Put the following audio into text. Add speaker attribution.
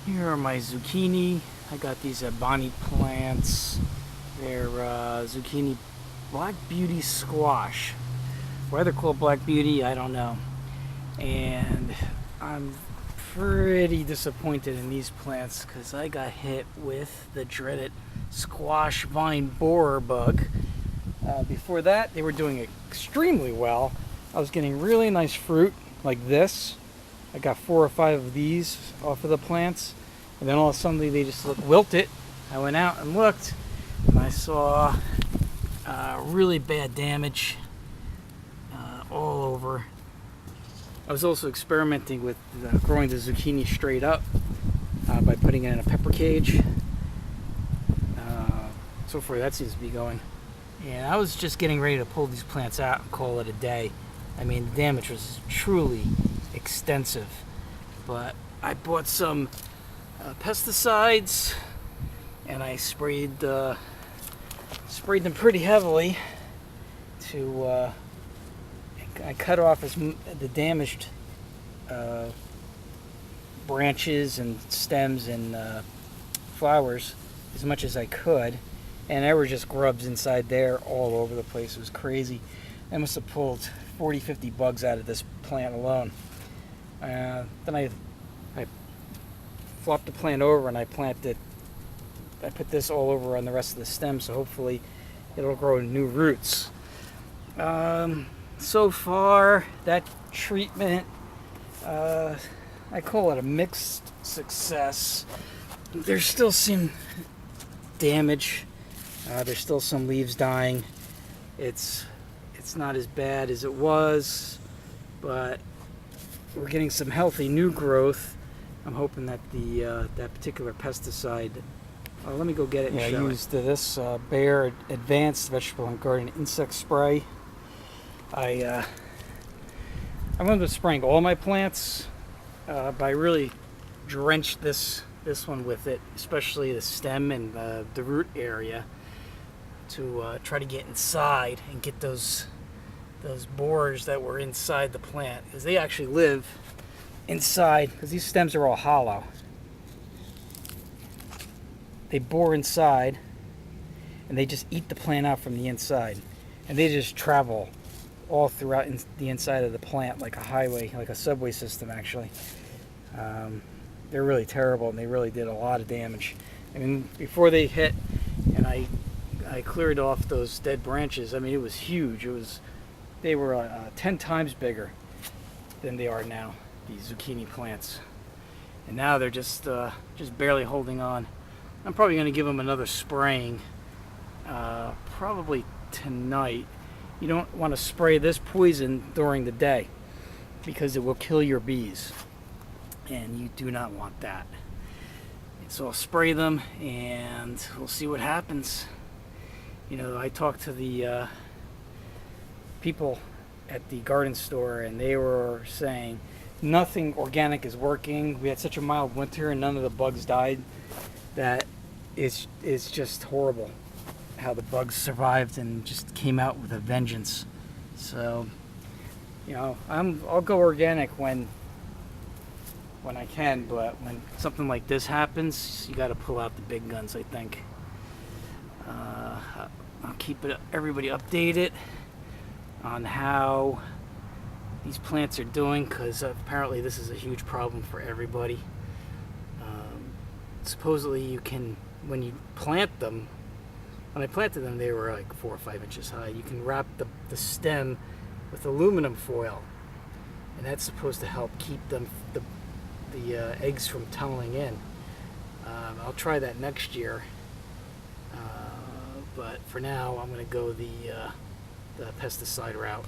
Speaker 1: Here are my zucchini. I got these Bonnie plants. They're zucchini black beauty squash. Why they're called black beauty, I don't know. And I'm pretty disappointed in these plants because I got hit with the dreaded squash vine borer bug. Before that, they were doing extremely well. I was getting really nice fruit like this. I got 4 or 5 of these off of the plants, and then all of a sudden they just looked wilted. I went out and looked, and I saw really bad damage all over. I was also experimenting with growing the zucchini straight up by putting it in a pepper cage. So far that seems to be going. And I was just getting ready to pull these plants out and call it a day. I mean, the damage was truly extensive. But I bought some pesticides, and I sprayed them pretty heavily to I cut off the damaged branches and stems and flowers as much as I could, and there were just grubs inside there all over the place. It was crazy. I must have pulled 40-50 bugs out of this plant alone. Then I flopped the plant over and I put this all over on the rest of the stem, so hopefully it'll grow new roots. So far, that treatment, I call it a mixed success. There's still some damage. There's still some leaves dying. It's not as bad as it was, but we're getting some healthy new growth. I'm hoping that that particular pesticide. Let me go get it. I used this Bayer Advanced Vegetable and Garden Insect Spray. I'm going to be spraying all my plants, but I really drenched this one with it, especially the stem and the root area, to try to get inside and get those borers that were inside the plant, because they actually live inside, because these stems are all hollow. They bore inside and they just eat the plant out from the inside, and they just travel all throughout the inside of the plant like a highway, like a subway system actually. They're really terrible, and they really did a lot of damage. I mean, before they hit and I cleared off those dead branches, I mean, it was huge. They were 10 times bigger than they are now, these zucchini plants. And now they're just barely holding on. I'm probably going to give them another spraying probably tonight. You don't want to spray this poison during the day because it will kill your bees, and you do not want that. So I'll spray them and we'll see what happens. You know, I talked to the people at the garden store, and they were saying nothing organic is working. We had such a mild winter and none of the bugs died that it's just horrible how the bugs survived and just came out with a vengeance. So, you know, I'll go organic when I can, but when something like this happens, you got to pull out the big guns, I think. I'll keep everybody updated on how these plants are doing, because apparently this is a huge problem for everybody. Supposedly you can, when you plant them, when I planted them, they were like 4 or 5 inches high. You can wrap the stem with aluminum foil, and that's supposed to help keep the eggs from tunneling in. I'll try that next year, but for now I'm going to go the pesticide route.